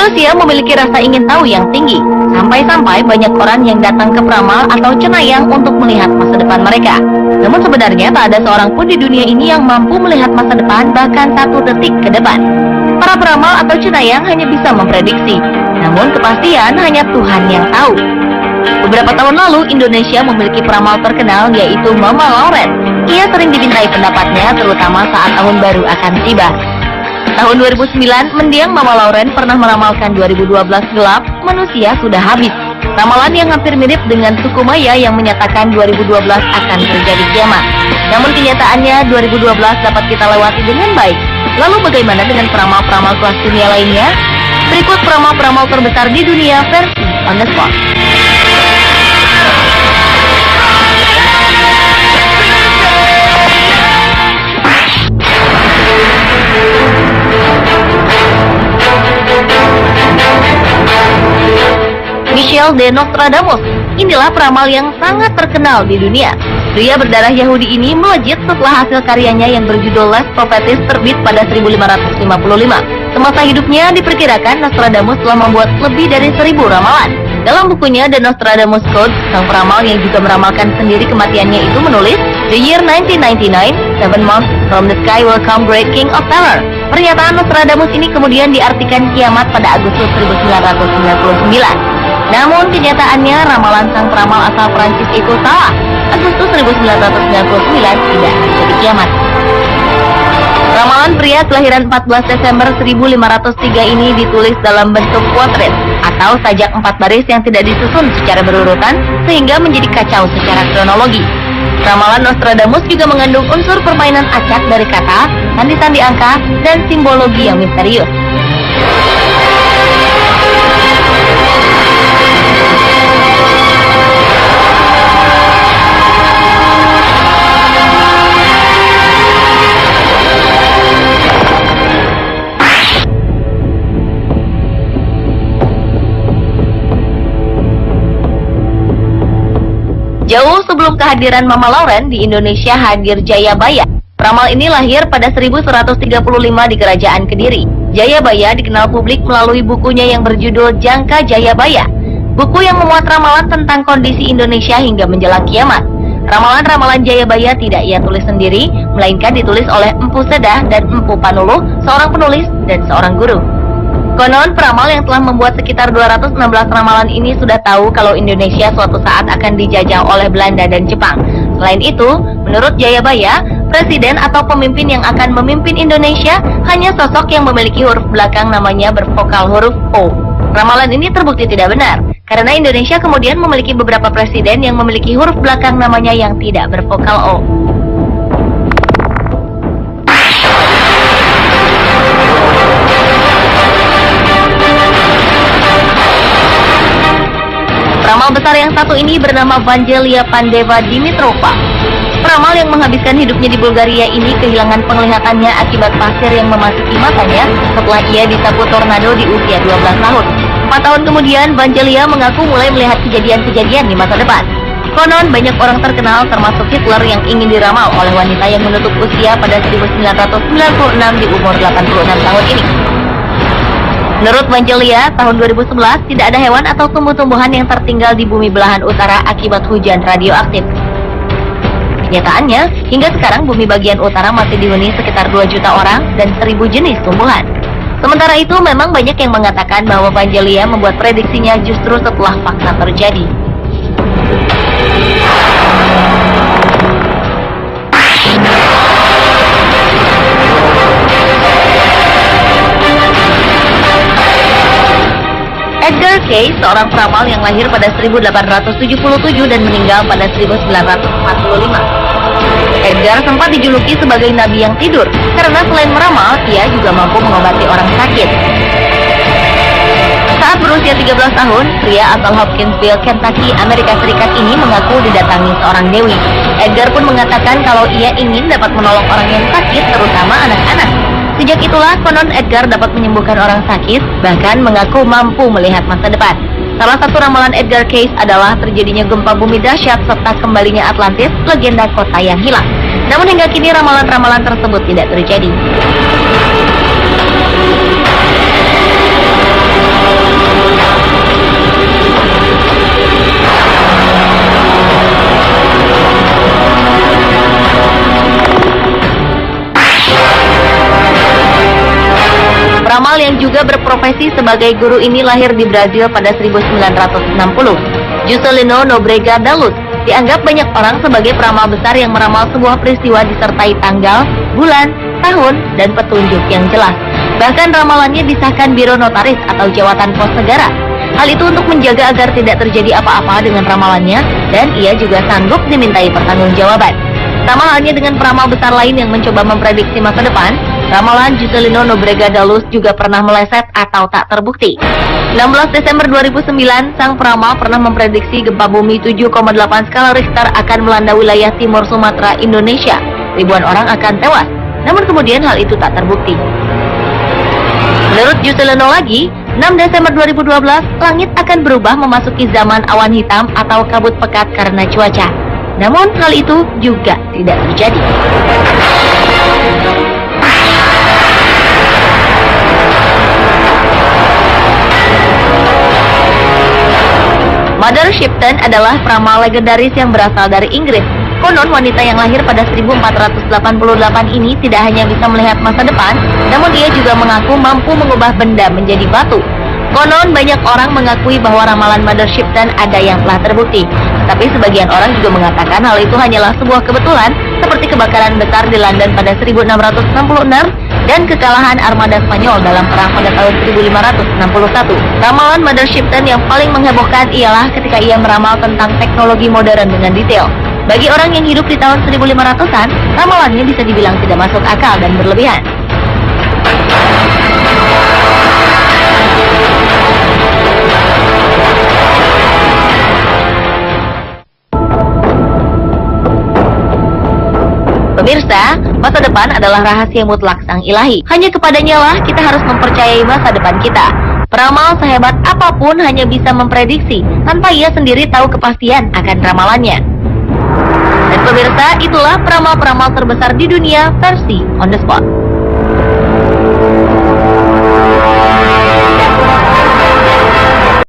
Manusia memiliki rasa ingin tahu yang tinggi, sampai-sampai banyak orang yang datang ke peramal atau cenayang untuk melihat masa depan mereka. Namun sebenarnya tak ada seorang pun di dunia ini yang mampu melihat masa depan bahkan 1 detik ke depan. Para peramal atau cenayang hanya bisa memprediksi, namun kepastian hanya Tuhan yang tahu. Beberapa tahun lalu, Indonesia memiliki peramal terkenal yaitu Mama Lauren. Ia sering dimintai pendapatnya terutama saat tahun baru akan tiba. Tahun 2009, mendiang Mama Lauren pernah meramalkan 2012 gelap, manusia sudah habis. Ramalan yang hampir mirip dengan suku Maya yang menyatakan 2012 akan terjadi kiamat. Namun kenyataannya 2012 dapat kita lewati dengan baik. Lalu bagaimana dengan peramal-peramal kelas dunia lainnya? Berikut peramal-peramal terbesar di dunia versi On The Spot. Michel de Nostradamus, inilah peramal yang sangat terkenal di dunia. Pria berdarah Yahudi ini melejit setelah hasil karyanya yang berjudul Les Prophéties terbit pada 1555. Semasa hidupnya diperkirakan Nostradamus telah membuat lebih dari 1000 ramalan. Dalam bukunya The Nostradamus Code, sang peramal yang juga meramalkan sendiri kematiannya itu menulis, "The year 1999, 7 months from the sky will come great king of terror." Pernyataan Nostradamus ini kemudian diartikan kiamat pada Agustus 1999. Namun kenyataannya ramalan sang peramal asal Prancis itu salah. Agustus 1999 tidak terjadi kiamat. Ramalan pria kelahiran 14 Desember 1503 ini ditulis dalam bentuk potret atau sajak 4 baris yang tidak disusun secara berurutan sehingga menjadi kacau secara kronologi. Ramalan Nostradamus juga mengandung unsur permainan acak dari kata, sandi-sandi angka, dan simbologi yang misterius. Jauh sebelum kehadiran Mama Lauren, di Indonesia hadir Jayabaya. Peramal ini lahir pada 1135 di Kerajaan Kediri. Jayabaya dikenal publik melalui bukunya yang berjudul Jangka Jayabaya, buku yang memuat ramalan tentang kondisi Indonesia hingga menjelang kiamat. Ramalan-ramalan Jayabaya tidak ia tulis sendiri, melainkan ditulis oleh Empu Sedah dan Empu Panuluh, seorang penulis dan seorang guru. Konon peramal yang telah membuat sekitar 216 ramalan ini sudah tahu kalau Indonesia suatu saat akan dijajah oleh Belanda dan Jepang. Selain itu, menurut Jayabaya, presiden atau pemimpin yang akan memimpin Indonesia hanya sosok yang memiliki huruf belakang namanya bervokal huruf O. Ramalan ini terbukti tidak benar, karena Indonesia kemudian memiliki beberapa presiden yang memiliki huruf belakang namanya yang tidak bervokal O. Peramal besar yang satu ini bernama Vangelia Pandeva Dimitrova. Peramal yang menghabiskan hidupnya di Bulgaria ini kehilangan penglihatannya akibat pasir yang memasuki matanya setelah ia disapu tornado di usia 12 tahun. 4 tahun kemudian, Vangelia mengaku mulai melihat kejadian-kejadian di masa depan. Konon banyak orang terkenal termasuk Hitler yang ingin diramal oleh wanita yang menutup usia pada 1996 di umur 86 tahun ini. Menurut Vangelia, tahun 2011 tidak ada hewan atau tumbuh-tumbuhan yang tertinggal di bumi belahan utara akibat hujan radioaktif. Kenyataannya, hingga sekarang bumi bagian utara masih dihuni sekitar 2 juta orang dan 1000 jenis tumbuhan. Sementara itu, memang banyak yang mengatakan bahwa Vangelia membuat prediksinya justru setelah fakta terjadi. Edgar Cayce, seorang peramal yang lahir pada 1877 dan meninggal pada 1945. Edgar sempat dijuluki sebagai nabi yang tidur, karena selain meramal, ia juga mampu mengobati orang sakit. Saat berusia 13 tahun, pria asal Hopkinsville, Kentucky, Amerika Serikat ini mengaku didatangi seorang dewi. Edgar pun mengatakan kalau ia ingin dapat menolong orang yang sakit, terutama anak-anak. Sejak itulah konon Edgar dapat menyembuhkan orang sakit, bahkan mengaku mampu melihat masa depan. Salah satu ramalan Edgar Cayce adalah terjadinya gempa bumi dahsyat serta kembalinya Atlantis, legenda kota yang hilang. Namun hingga kini ramalan-ramalan tersebut tidak terjadi. Peramal yang juga berprofesi sebagai guru ini lahir di Brazil pada 1960. Juscelino Nóbrega da Luz dianggap banyak orang sebagai peramal besar yang meramal sebuah peristiwa disertai tanggal, bulan, tahun, dan petunjuk yang jelas. Bahkan ramalannya disahkan Biro Notaris atau Jawatan Pos Negara. Hal itu untuk menjaga agar tidak terjadi apa-apa dengan ramalannya, dan ia juga sanggup dimintai pertanggungjawaban. Sama halnya dengan peramal besar lain yang mencoba memprediksi masa depan, ramalan Juscelino Nóbrega da Luz juga pernah meleset atau tak terbukti. 16 Desember 2009, sang peramal pernah memprediksi gempa bumi 7,8 skala Richter akan melanda wilayah timur Sumatera, Indonesia. Ribuan orang akan tewas, namun kemudian hal itu tak terbukti. Menurut Juscelino lagi, 6 Desember 2012, langit akan berubah memasuki zaman awan hitam atau kabut pekat karena cuaca. Namun hal itu juga tidak terjadi. Mother Shipton adalah peramal legendaris yang berasal dari Inggris. Konon wanita yang lahir pada 1488 ini tidak hanya bisa melihat masa depan, namun ia juga mengaku mampu mengubah benda menjadi batu. Konon banyak orang mengakui bahwa ramalan Mother Shipton ada yang telah terbukti, tapi sebagian orang juga mengatakan hal itu hanyalah sebuah kebetulan, seperti kebakaran besar di London pada 1666 dan kekalahan armada Spanyol dalam perang pada tahun 1561. Ramalan Mother Shipton yang paling menghebohkan ialah ketika ia meramal tentang teknologi modern dengan detail. Bagi orang yang hidup di tahun 1500-an, ramalannya bisa dibilang tidak masuk akal dan berlebihan. Pemirsa, masa depan adalah rahasia mutlak sang ilahi. Hanya kepadanya lah kita harus mempercayai masa depan kita. Peramal sehebat apapun hanya bisa memprediksi, tanpa ia sendiri tahu kepastian akan ramalannya. Dan pemirsa, itulah peramal-peramal terbesar di dunia versi On The Spot.